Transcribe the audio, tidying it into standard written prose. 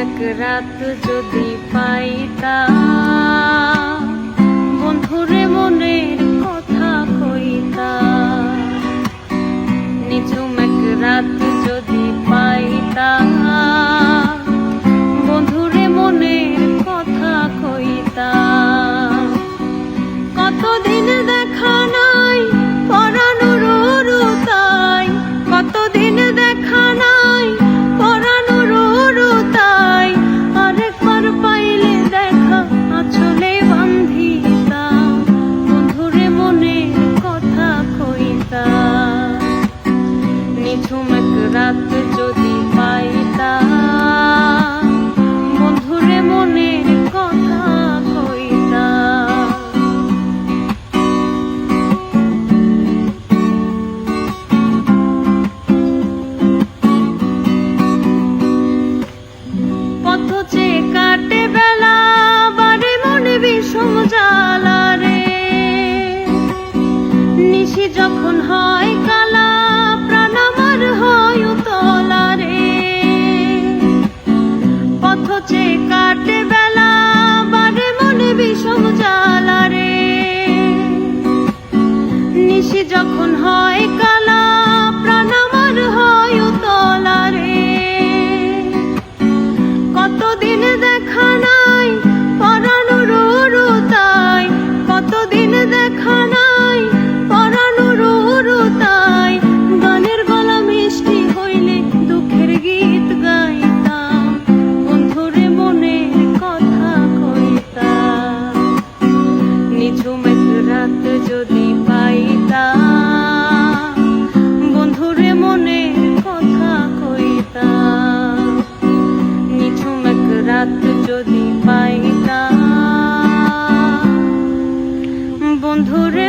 এক রাত যদি পাইতাম, বন্ধুরে মনের কথা কইতাম। নিঝুম এক রাত যদি পাইতাম, বন্ধুরে মনের কথা কইতাম। কতদিন দেখা নাই পরানোর তাই, কতদিন দেখা নাই পরানোর তাই। আরেকবার পাইলে দেখা আঁচলে বান্ধিতাম, বন্ধুরে মনের কথা কইতাম। নিঝুম এক রাত যদি পাইতাম, বন্ধুরে মনের কথা কইতাম। পথ চেয়ে কাটে বেলা, বারে মনে বিষম জ্বালা রে। নিশি যখন হয় কালা, প্রাণ আমার হয় উতলা রে। পথ চেয়ে কাটে বেলা, বারে মনে বিষম জ্বালা রে। নিশি যখন হয় কালা, প্রাণ আমার হয় উতলা রে। কতদিন দেখা নাই পরানোর তাই, কতদিন দেখা নাই পরানোর তাই। গানের গলা মিষ্টি হইলে দুঃখের গীত গাইতাম, বন্ধুরে মনের কথা কইতাম। নিঝুম এক রাত যদি পাইতাম, বন্ধুরে মনের কথা কইতাম। নিঝুম এক রাত যদি পাইতাম, বন্ধুরে